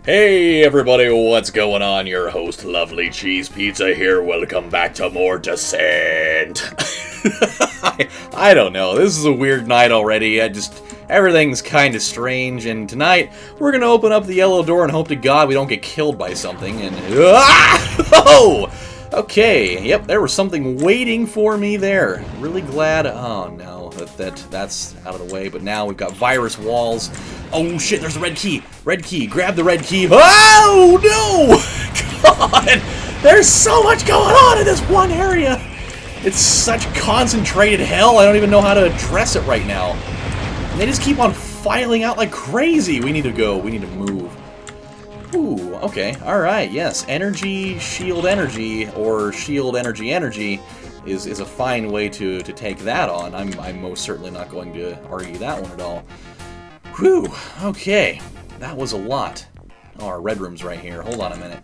Hey everybody, what's going on? Your host, LovelyCheesePizza here. Welcome back to more Descent. I don't know, this is a weird night already. Everything's kind of strange, and tonight we're gonna open up the yellow door and hope to God we don't get killed by something, and... Oh! Okay, yep, there was something waiting for me there. Really glad... Oh no, that's out of the way, but now we've got virus walls. Oh shit, there's a red key! Red key, grab the red key. Oh no! God! There's so much going on in this one area! It's such concentrated hell, I don't even know how to address it right now. And they just keep on filing out like crazy! We need to go, we need to move. Ooh, okay, alright, yes. Energy, shield energy, or shield energy energy is a fine way to take that on. I'm most certainly not going to argue that one at all. Whew, okay, that was a lot. Oh, our red room's right here. Hold on a minute.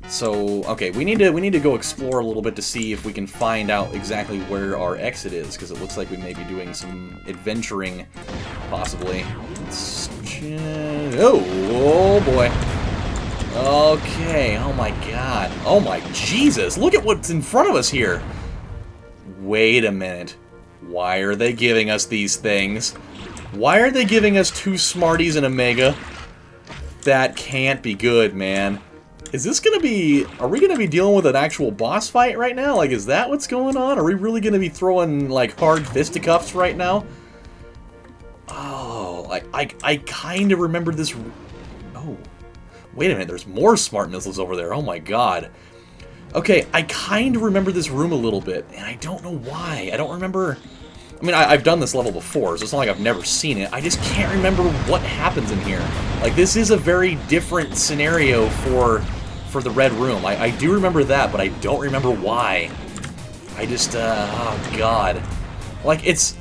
So, okay, we need to go explore a little bit to see if we can find out exactly where our exit is, because it looks like we may be doing some adventuring, possibly. Oh boy. Okay, oh my god. Oh my Jesus, look at what's in front of us here. Wait a minute. Why are they giving us these things? Why are they giving us two Smarties and a Mega? That can't be good, man. Is this gonna be... Are we gonna be dealing with an actual boss fight right now? Like, is that what's going on? Are we really gonna be throwing, like, hard fisticuffs right now? Oh, I kind of remember this... Oh. Wait a minute, there's more smart missiles over there. Oh my god. Okay, I kind of remember this room a little bit, and I don't know why. I don't remember... I mean, I've done this level before, so it's not like I've never seen it. I just can't remember what happens in here. Like, this is a very different scenario for the Red Room. I do remember that, but I don't remember why. I just, oh god. Like, it's...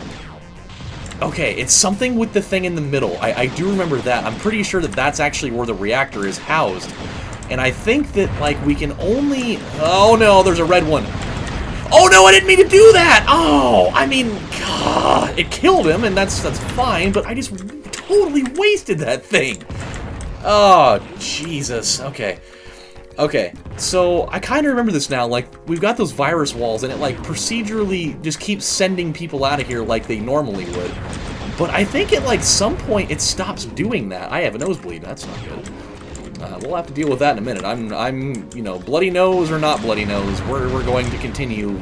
Okay, it's something with the thing in the middle. I do remember that. I'm pretty sure that that's actually where the reactor is housed. And I think that, like, we can only... Oh no, there's a red one. Oh no, I didn't mean to do that! Oh, I mean, God, it killed him, and that's fine, but I just totally wasted that thing. Oh, Jesus. Okay. Okay, so I kind of remember this now. Like, we've got those virus walls, and it, like, procedurally just keeps sending people out of here like they normally would. But I think at, like, some point it stops doing that. I have a nosebleed. That's not good. We'll have to deal with that in a minute. I'm, you know, bloody nose or not bloody nose, we're going to continue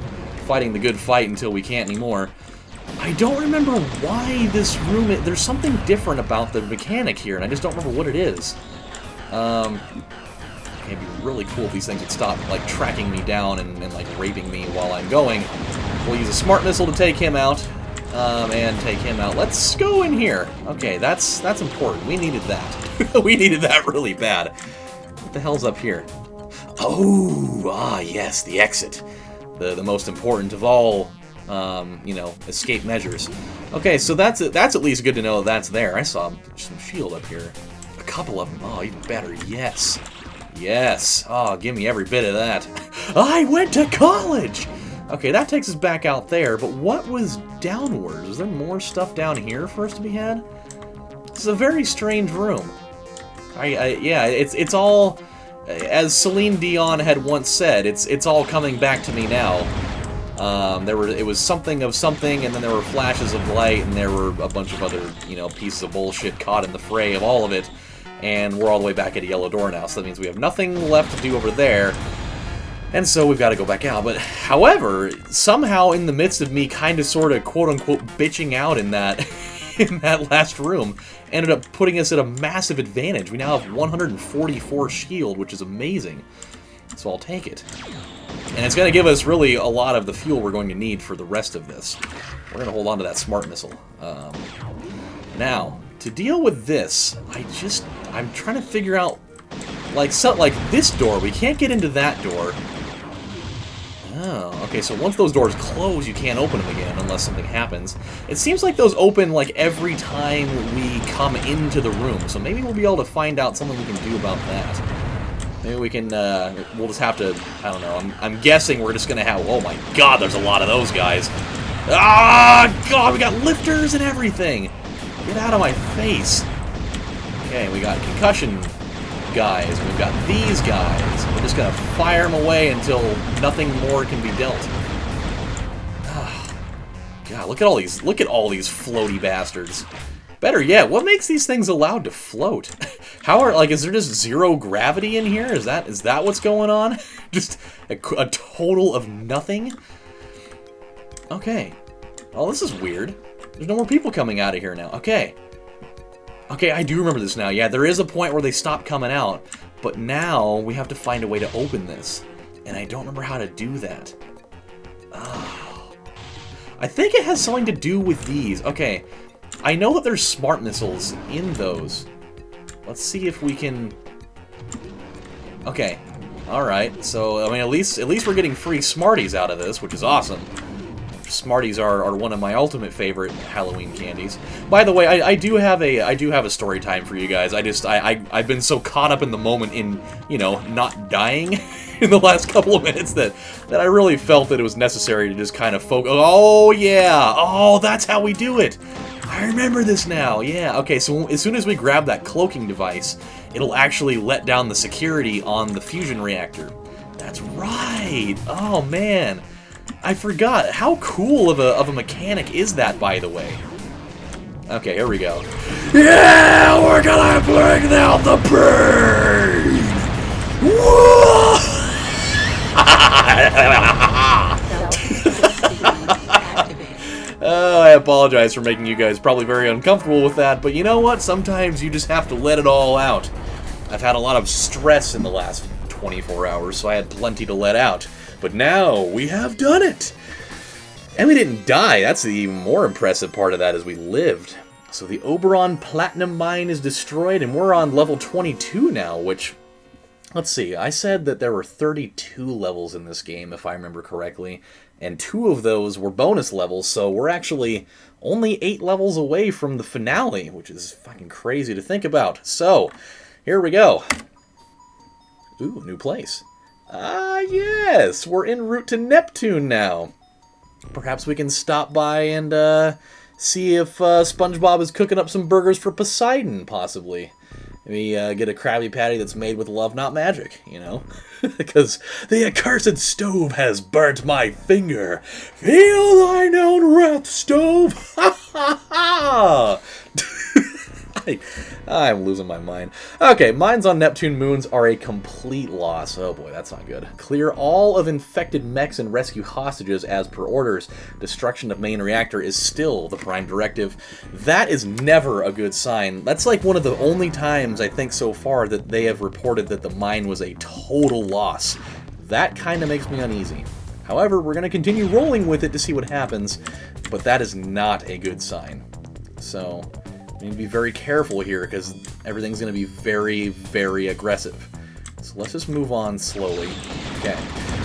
fighting the good fight until we can't anymore. I don't remember why this room... There's something different about the mechanic here, and I just don't remember what it is. It'd be really cool if these things would stop, like, tracking me down and like, raping me while I'm going. We'll use a smart missile to take him out, and take him out. Let's go in here. Okay, that's important. We needed that. We needed that really bad. What the hell's up here? Oh, yes, the exit. The most important of all, you know, escape measures. Okay, so that's at least good to know that's there. I saw some shield up here. A couple of them. Oh, even better. Yes. Yes. Oh, give me every bit of that. I went to college! Okay, that takes us back out there, but what was downwards? Was there more stuff down here for us to be had? This is a very strange room. Yeah, it's all, as Celine Dion had once said, it's all coming back to me now. It was something of something, and then there were flashes of light, and there were a bunch of other, you know, pieces of bullshit caught in the fray of all of it. And we're all the way back at a yellow door now, so that means we have nothing left to do over there. And so we've got to go back out. But, however, somehow in the midst of me kind of sort of quote-unquote bitching out in that in that last room, ended up putting us at a massive advantage. We now have 144 shield, which is amazing. So I'll take it. And it's going to give us really a lot of the fuel we're going to need for the rest of this. We're going to hold on to that smart missile. Now... To deal with this, I'm trying to figure out, like this door, we can't get into that door. Oh, okay, so once those doors close, you can't open them again unless something happens. It seems like those open, like, every time we come into the room, so maybe we'll be able to find out something we can do about that. Maybe we can, we'll just have to, I don't know, I'm guessing we're just gonna have, oh my god, there's a lot of those guys. Ah, god, we got lifters and everything! Get out of my face! Okay, we got concussion guys. We've got these guys. We're just gonna fire them away until nothing more can be dealt. God, look at all these floaty bastards. Better yet, what makes these things allowed to float? How are, like, is there just zero gravity in here? Is that what's going on? Just a total of nothing? Okay. Oh, this is weird. There's no more people coming out of here now. Okay. Okay, I do remember this now. Yeah, there is a point where they stop coming out, but now we have to find a way to open this. And I don't remember how to do that. Oh. I think it has something to do with these. Okay. I know that there's smart missiles in those. Let's see if we can... Okay. Alright. So, I mean, at least we're getting free Smarties out of this, which is awesome. Smarties are one of my ultimate favorite Halloween candies. By the way, I do have a story time for you guys. I've been so caught up in the moment in, you know, not dying in the last couple of minutes that I really felt that it was necessary to just kind of focus. Oh yeah, oh that's how we do it. I remember this now. Yeah. Okay. So as soon as we grab that cloaking device, it'll actually let down the security on the fusion reactor. That's right. Oh man. I forgot. How cool of a mechanic is that, by the way? Okay, here we go. Yeah, we're gonna bring down the pain! Whoa! Oh, I apologize for making you guys probably very uncomfortable with that, but you know what? Sometimes you just have to let it all out. I've had a lot of stress in the last 24 hours, so I had plenty to let out. But now, we have done it! And we didn't die. That's the even more impressive part of that, is we lived. So the Oberon Platinum Mine is destroyed, and we're on level 22 now, which... Let's see, I said that there were 32 levels in this game, if I remember correctly, and 2 of those were bonus levels, so we're actually only 8 levels away from the finale, which is fucking crazy to think about. So, here we go. Ooh, new place. Ah, yes! We're en route to Neptune now. Perhaps we can stop by and see if SpongeBob is cooking up some burgers for Poseidon, possibly. Maybe get a Krabby Patty that's made with love, not magic, you know? Because the accursed stove has burnt my finger. Feel thine own wrath, stove! Ha ha ha! I'm losing my mind. Okay, mines on Neptune moons are a complete loss. Oh boy, that's not good. Clear all of infected mechs and rescue hostages as per orders. Destruction of main reactor is still the prime directive. That is never a good sign. That's like one of the only times, I think, so far that they have reported that the mine was a total loss. That kind of makes me uneasy. However, we're going to continue rolling with it to see what happens, but that is not a good sign. So... we need to be very careful here, because everything's going to be very, very aggressive. So let's just move on slowly. Okay,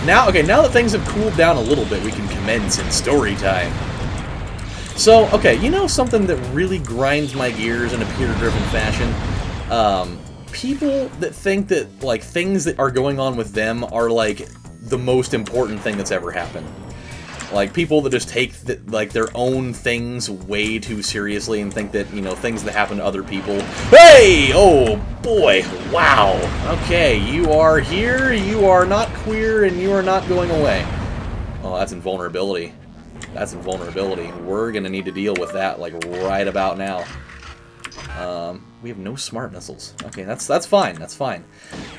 now that things have cooled down a little bit, we can commence in story time. So, okay, you know something that really grinds my gears in a peer-driven fashion? People that think that, like, things that are going on with them are, like, the most important thing that's ever happened. Like, people that just take, like, their own things way too seriously and think that, you know, things that happen to other people... Hey! Oh, boy. Wow. Okay, you are here, you are not queer, and you are not going away. Oh, that's invulnerability. That's invulnerability. We're gonna need to deal with that, like, right about now. We have no smart missiles. Okay, that's fine, that's fine.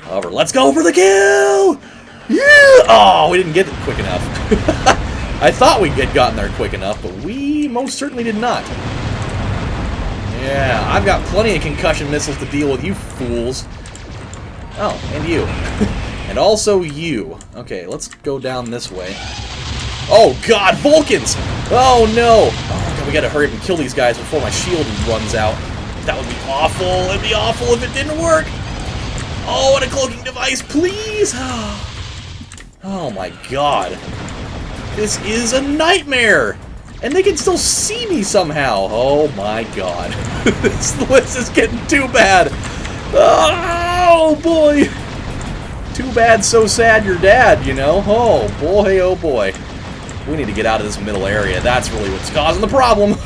However, let's go for the kill! Yeah! Oh, we didn't get it quick enough. I thought we had gotten there quick enough, but we most certainly did not. Yeah, I've got plenty of concussion missiles to deal with, you fools. Oh, and you. And also you. Okay, let's go down this way. Oh god, Vulcans! Oh no! Oh god, we gotta hurry up and kill these guys before my shield runs out. That would be awful. It'd be awful if it didn't work. Oh, what a cloaking device, please! Oh my god. This is a nightmare! And they can still see me somehow! Oh my god. This list is getting too bad! Oh boy! Too bad, so sad you're dad, you know? Oh boy, oh boy. We need to get out of this middle area. That's really what's causing the problem!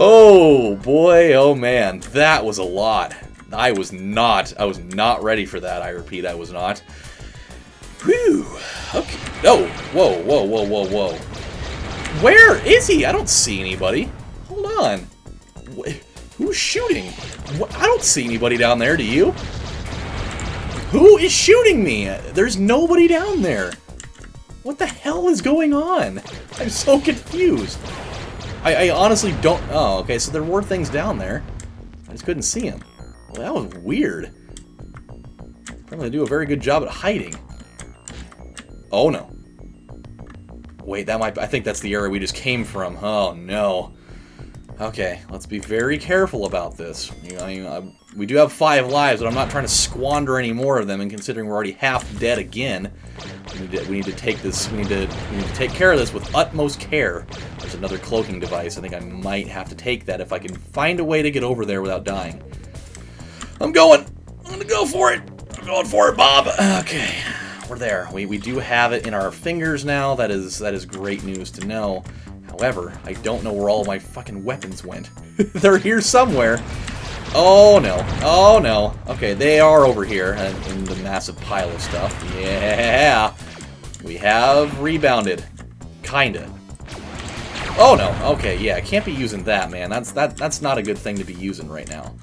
Oh boy, oh man, that was a lot. I was not ready for that. I repeat, I was not. Whew. Okay. Oh, whoa, whoa, whoa, whoa, whoa. Where is he? I don't see anybody. Hold on. Who's shooting? I don't see anybody down there, do you? Who is shooting me? There's nobody down there. What the hell is going on? I'm so confused. I honestly don't... Oh, okay, so there were things down there. I just couldn't see them. Well, that was weird. Probably do a very good job at hiding. Oh, no. Wait, that might... I think that's the area we just came from. Oh, no. Okay, let's be very careful about this. You know, I mean, we do have 5 lives, but I'm not trying to squander any more of them, and considering we're already half dead again, we need to take this... We need to take care of this with utmost care. There's another cloaking device. I think I might have to take that if I can find a way to get over there without dying. I'm going! I'm gonna go for it! I'm going for it, Bob! Okay, we're there. We do have it in our fingers now. That is great news to know. However, I don't know where all my fucking weapons went. They're here somewhere. Oh no. Oh no. Okay, they are over here in the massive pile of stuff. Yeah! We have rebounded. Kinda. Oh no. Okay, yeah, I can't be using that, man. That's not a good thing to be using right now.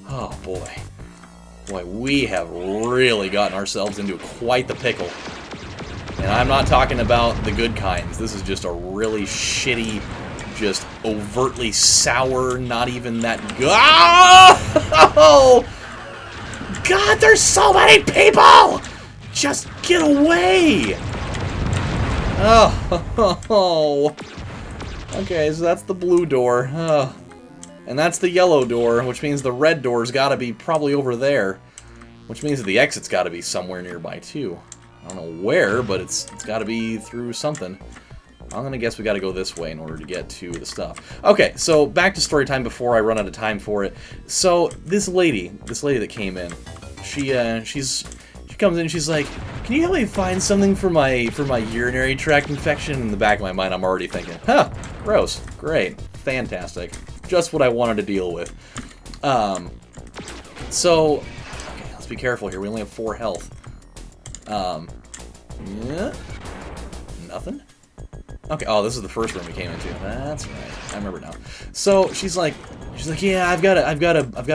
Oh boy. Boy, we have really gotten ourselves into quite the pickle. And I'm not talking about the good kinds. This is just a really shitty, just overtly sour, not even that good. Oh! God, there's so many people! Just get away! Oh. Okay, so that's the blue door. Oh. And that's the yellow door, which means the red door's gotta be probably over there. Which means that the exit's gotta be somewhere nearby, too. I don't know where, but it's got to be through something. I'm going to guess we got to go this way in order to get to the stuff. Okay, so back to story time before I run out of time for it. So this lady that came in, she comes in and she's like, "Can you help me find something for my urinary tract infection?" In the back of my mind, I'm already thinking, "Huh, gross, great, fantastic, just what I wanted to deal with." So okay, let's be careful here. We only have 4 health. Yeah. Nothing? Okay, oh, this is the first room we came into. That's right. I remember now. So she's like, yeah, I've got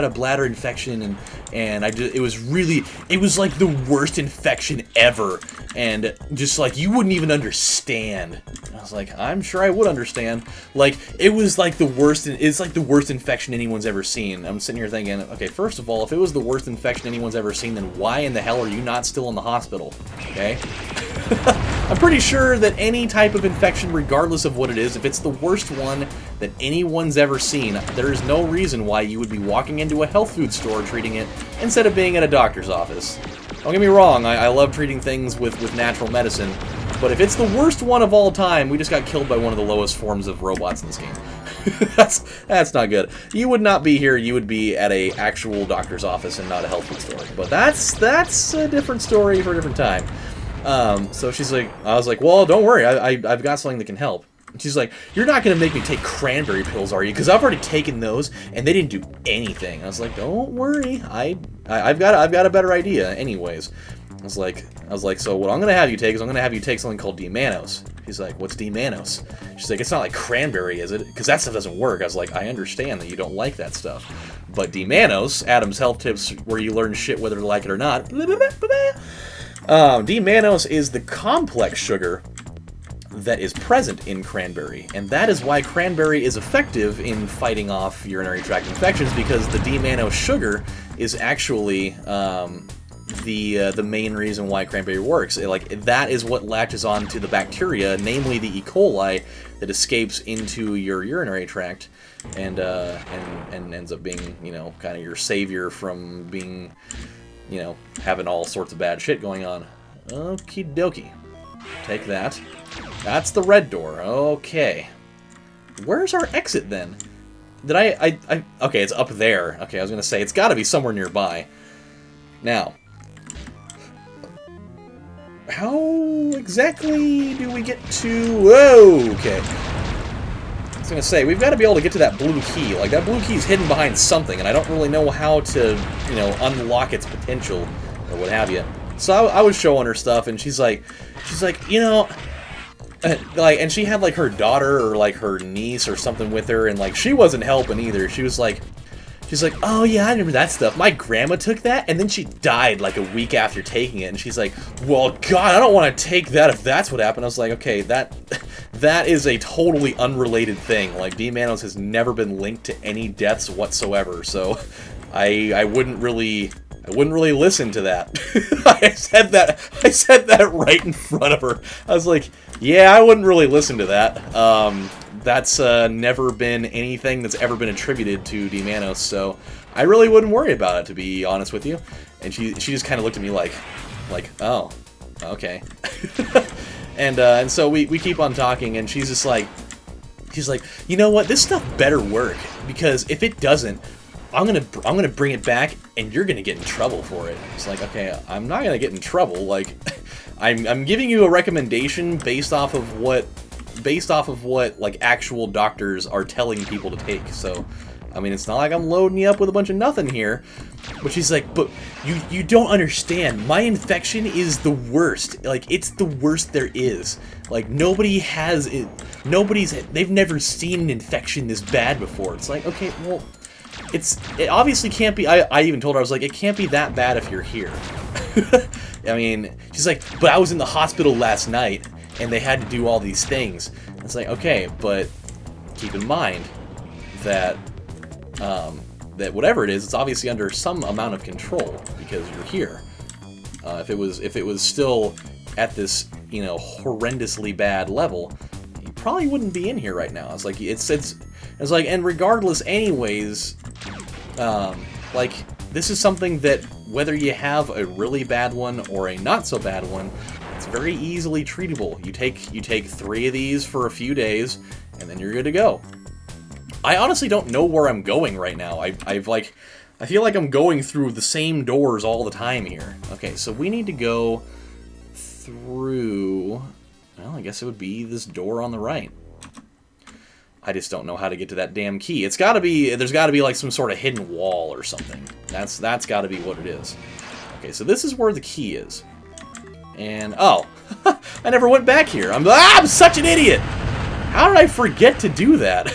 a bladder infection, and it was like the worst infection ever, and just like you wouldn't even understand. I was like, I'm sure I would understand. Like it was like the worst. It's like the worst infection anyone's ever seen. I'm sitting here thinking, okay, first of all, if it was the worst infection anyone's ever seen, then why in the hell are you not still in the hospital? Okay. I'm pretty sure that any type of infection, regardless of what it is, if it's the worst one that anyone's ever seen, there is no reason why you would be walking into a health food store treating it instead of being at a doctor's office. Don't get me wrong, I love treating things with natural medicine, but if it's the worst one of all time, we just got killed by one of the lowest forms of robots in this game. That's not good. You would not be here, you would be at a actual doctor's office and not a health food store. But that's a different story for a different time. So she's like, I was like, well, don't worry, I've got something that can help. And she's like, you're not going to make me take cranberry pills, are you? Because I've already taken those, and they didn't do anything. I was like, don't worry, I've got a better idea anyways. I was like, so what I'm going to have you take is I'm going to have you take something called D-Manos. She's like, what's D-Manos? She's like, it's not like cranberry, is it? Because that stuff doesn't work. I was like, I understand that you don't like that stuff. But D-Manos, Adam's Health Tips, where you learn shit whether to like it or not. D-Manos is the complex sugar that is present in cranberry, and that is why cranberry is effective in fighting off urinary tract infections, because the D-Manos sugar is actually the main reason why cranberry works. That is what latches on to the bacteria, namely the E. coli, that escapes into your urinary tract and ends up being, you know, kind of your savior from being, you know, having all sorts of bad shit going on. Okie dokie. Take that. That's the red door. Okay. Where's our exit then? Did I okay, it's up there. Okay, I was gonna say, it's gotta be somewhere nearby. Now, how exactly do we get to... Whoa, okay. was gonna say, we've got to be able to get to that blue key. Like, that blue key is hidden behind something, and I don't really know how to, you know, unlock its potential, or what have you. So I was showing her stuff, and she's like, you know, like, and she had, like, her daughter, or, like, her niece, or something with her, and, like, she wasn't helping either. She's like, oh yeah, I remember that stuff. My grandma took that, and then she died, like, a week after taking it, and she's like, well, God, I don't want to take that if that's what happened. I was like, okay, that is a totally unrelated thing. Like, D. Manos has never been linked to any deaths whatsoever, so I wouldn't really listen to that. I said that right in front of her. I was like, yeah, I wouldn't really listen to that. That's never been anything that's ever been attributed to D. Manos, so I really wouldn't worry about it, to be honest with you. And she just kind of looked at me like, oh, okay. And so we keep on talking, and she's like, you know what, this stuff better work, because if it doesn't, I'm gonna bring it back, and you're gonna get in trouble for it. It's like, okay, I'm not gonna get in trouble. Like, I'm giving you a recommendation based off of what like actual doctors are telling people to take. So, I mean, it's not like I'm loading you up with a bunch of nothing here. But she's like, but you don't understand. My infection is the worst. Like, it's the worst there is. Like, nobody has it. They've never seen an infection this bad before. It's like, okay, well, it obviously can't be. I even told her, I was like, it can't be that bad if you're here. I mean, she's like, but I was in the hospital last night, and they had to do all these things. It's like, okay, but keep in mind that that whatever it is, it's obviously under some amount of control because you're here. If it was still at this, you know, horrendously bad level, you probably wouldn't be in here right now. It's like it's like, and regardless, anyways, like, this is something that whether you have a really bad one or a not so bad one, it's very easily treatable. You take 3 of these for a few days, and then you're good to go. I honestly don't know where I'm going right now. I feel like I'm going through the same doors all the time here. Okay, so we need to go through, well, I guess it would be this door on the right. I just don't know how to get to that damn key. There's gotta be like some sort of hidden wall or something. That's gotta be what it is. Okay, so this is where the key is. And, oh, I never went back here. I'm such an idiot! How did I forget to do that?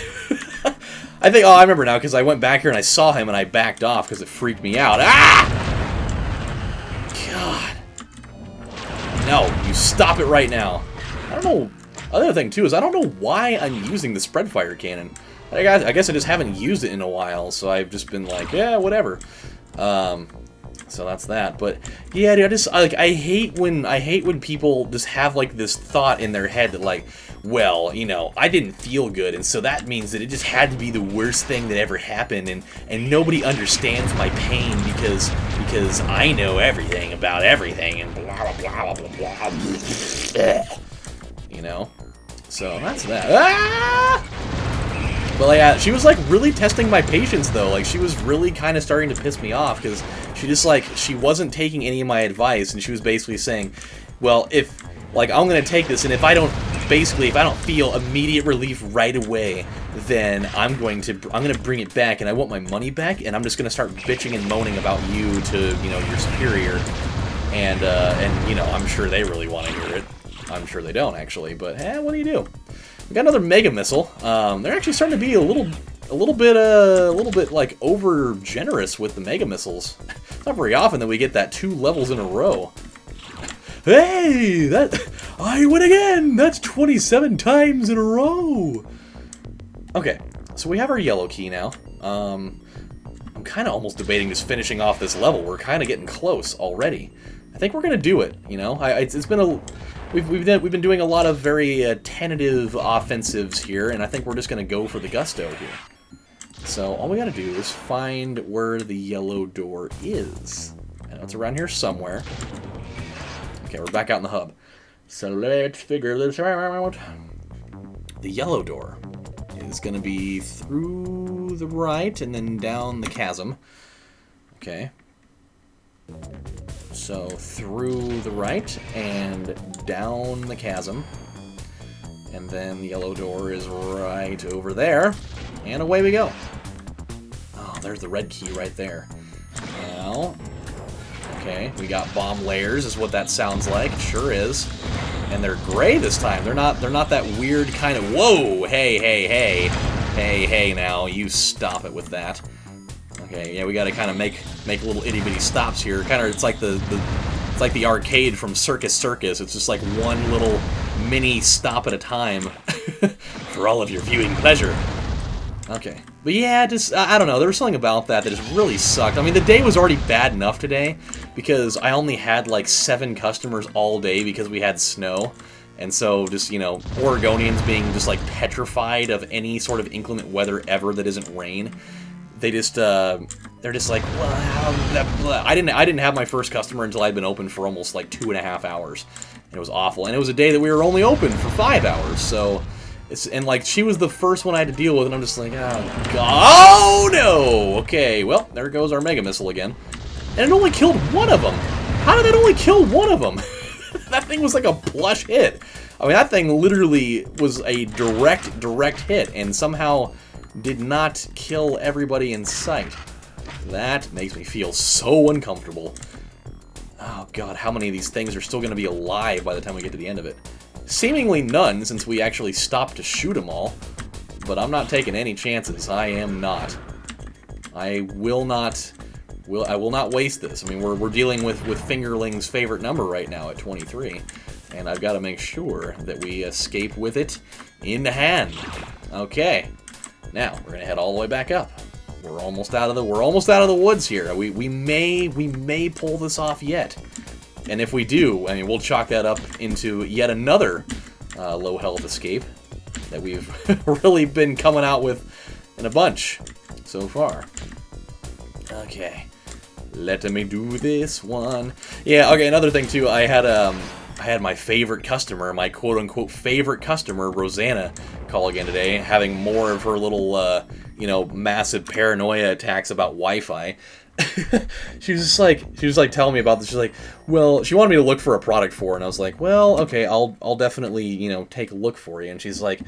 I think, oh, I remember now, because I went back here and I saw him and I backed off because it freaked me out. Ah! God. No, you stop it right now. I don't know. Other thing, too, is I don't know why I'm using the spread fire cannon. I guess I just haven't used it in a while, so I've just been like, yeah, whatever. So that's that. But yeah, dude, I hate when people just have like this thought in their head that, like, well, you know, I didn't feel good, and so that means that it just had to be the worst thing that ever happened, and nobody understands my pain because I know everything about everything, and blah blah blah blah blah. You know, so that's that. Ah! But like, she was like really testing my patience though. Like, she was really kind of starting to piss me off because she wasn't taking any of my advice, and she was basically saying, well, if like I'm gonna take this, and if I don't feel immediate relief right away, then I'm gonna bring it back, and I want my money back, and I'm just gonna start bitching and moaning about you to, you know, your superior, and you know, I'm sure they really want to hear it. I'm sure they don't actually, but what do you do? We got another mega missile. They're actually starting to be a little bit like over generous with the mega missiles. It's not very often that we get that 2 levels in a row. Hey, I win again! That's 27 times in a row! Okay, so we have our yellow key now. I'm kind of almost debating just finishing off this level. We're kind of getting close already. I think we're gonna do it, you know? It's been we've been doing a lot of very tentative offensives here, and I think we're just gonna go for the gusto here. So all we gotta do is find where the yellow door is. I know it's around here somewhere. Okay, we're back out in the hub. So let's figure this out. The yellow door is going to be through the right and then down the chasm. Okay. So through the right and down the chasm. And then the yellow door is right over there. And away we go. Oh, there's the red key right there. Now, okay, we got bomb layers is what that sounds like. It sure is. And they're gray this time. They're not that weird kind of, whoa, hey, hey, hey. Hey, hey now, you stop it with that. Okay, yeah, we gotta kind of make little itty-bitty stops here. Kind of, it's like the arcade from Circus Circus. It's just like one little mini stop at a time for all of your viewing pleasure. Okay, but yeah, just I don't know. There was something about that just really sucked. I mean, the day was already bad enough today because I only had like 7 customers all day because we had snow. And so, just, you know, Oregonians being just, like, petrified of any sort of inclement weather ever that isn't rain. They just, they're just like, well, I didn't have my first customer until I'd been open for almost, like, 2.5 hours. And it was awful. And it was a day that we were only open for 5 hours, so... And, like, she was the first one I had to deal with, and I'm just like, oh, God. Oh, no! Okay, well, there goes our Mega Missile again. And it only killed one of them! How did that only kill one of them? That thing was like a plush hit. I mean, that thing literally was a direct hit, and somehow did not kill everybody in sight. That makes me feel so uncomfortable. Oh god, how many of these things are still going to be alive by the time we get to the end of it? Seemingly none, since we actually stopped to shoot them all. But I'm not taking any chances. I am not. I will not waste this. I mean, we're dealing with Fingerling's favorite number right now at 23, and I've got to make sure that we escape with it in hand. Okay, now we're gonna head all the way back up. We're almost out of the woods here. We may pull this off yet, and if we do, I mean, we'll chalk that up into yet another low health escape that we've really been coming out with in a bunch so far. Okay. Let me do this one. Yeah, okay, another thing too, I had my favorite customer, my quote-unquote favorite customer, Rosanna, call again today, having more of her little, you know, massive paranoia attacks about Wi-Fi. she was like telling me about this. She's like, well, she wanted me to look for a product for her, and I was like, well, okay, I'll definitely, you know, take a look for you. And she's like,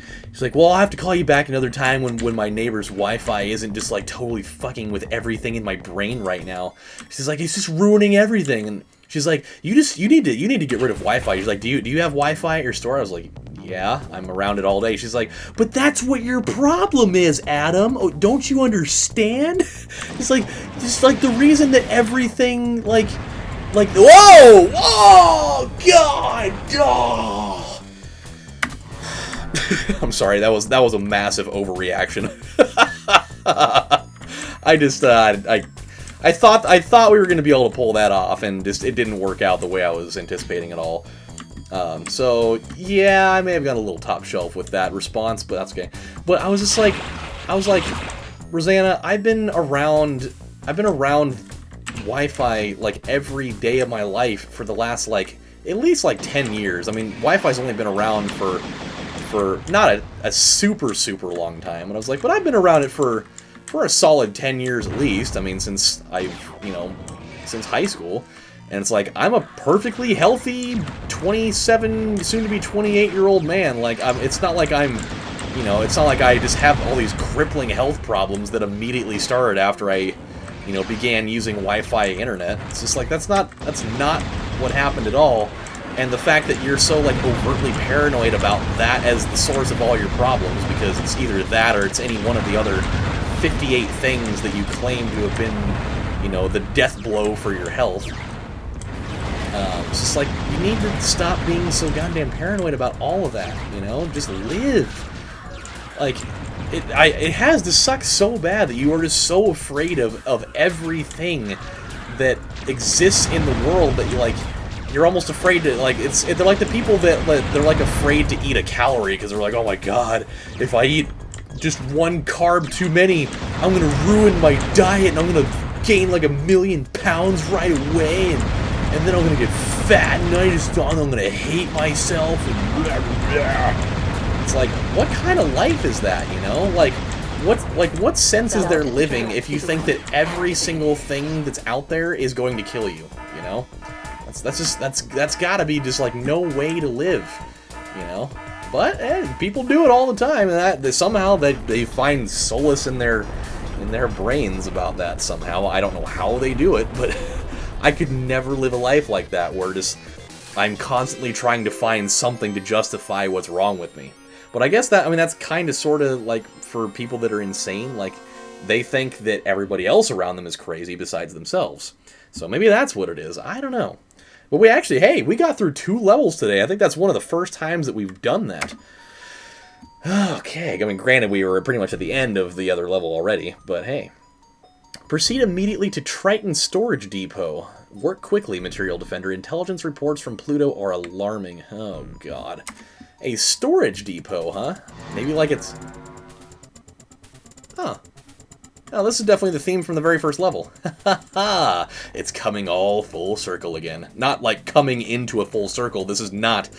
well, I'll have to call you back another time when my neighbor's Wi-Fi isn't just like totally fucking with everything in my brain right now. She's like, it's just ruining everything. And she's like, you need to get rid of Wi-Fi. She's like, do you have Wi-Fi at your store? I was like, yeah, I'm around it all day. She's like, but that's what your problem is, Adam. Oh, don't you understand? It's like the reason that everything, like, whoa, God, oh. I'm sorry, that was a massive overreaction. I thought we were gonna be able to pull that off, and just it didn't work out the way I was anticipating at all. So yeah, I may have gone a little top shelf with that response, but that's okay. But I was like, Rosanna, I've been around Wi-Fi like every day of my life for the last like at least like 10 years. I mean, Wi-Fi's only been around for not a super long time. And I was like, but I've been around it for a solid 10 years at least. I mean, since since high school. And it's like, I'm a perfectly healthy 27, soon to be 28-year-old man. Like, it's not like I'm, it's not like I just have all these crippling health problems that immediately started after I, began using Wi-Fi internet. It's just like, that's not what happened at all. And the fact that you're so, like, overtly paranoid about that as the source of all your problems, because it's either that or it's any one of the other 58 things that you claim to have been, the death blow for your health. It's just like, you need to stop being so goddamn paranoid about all of that, Just live. Like, it has to suck so bad that you are just so afraid of everything that exists in the world that you're almost afraid to, they're like the people that, they're like afraid to eat a calorie because they're like, oh my god, if I eat just one carb too many, I'm gonna ruin my diet and I'm gonna gain like 1,000,000 pounds right away, and then I'm gonna get fat, and I'm gonna hate myself, and blah, blah, blah. It's like, what kind of life is that, what sense is there living if you think that every single thing that's out there is going to kill you, That's gotta be just, like, no way to live, But people do it all the time, and somehow they find solace in their brains about that somehow. I don't know how they do it, but I could never live a life like that where I'm constantly trying to find something to justify what's wrong with me. But I guess that's kind of sort of like for people that are insane, like they think that everybody else around them is crazy besides themselves. So maybe that's what it is. I don't know. But we got through 2 levels today. I think that's one of the first times that we've done that. Okay, I mean, granted, we were pretty much at the end of the other level already, but hey. Proceed immediately to Triton Storage Depot. Work quickly, Material Defender. Intelligence reports from Pluto are alarming. Oh, God. A storage depot, huh? Maybe like it's... Huh. Oh, this is definitely the theme from the very first level. Ha ha! It's coming all full circle again. Not like coming into a full circle. This is not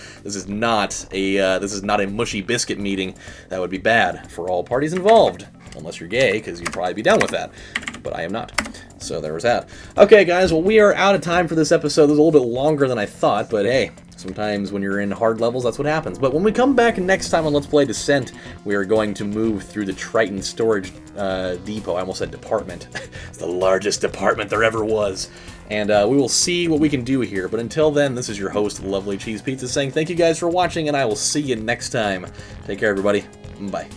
a mushy biscuit meeting. That would be bad for all parties involved. Unless you're gay, because you'd probably be down with that. But I am not. So there was that. Okay, guys, well, we are out of time for this episode. It was a little bit longer than I thought, but hey, sometimes when you're in hard levels, that's what happens. But when we come back next time on Let's Play Descent, we are going to move through the Triton Storage Depot. I almost said department. It's the largest department there ever was. And we will see what we can do here. But until then, this is your host, Lovely Cheese Pizza, saying thank you guys for watching, and I will see you next time. Take care, everybody. Bye.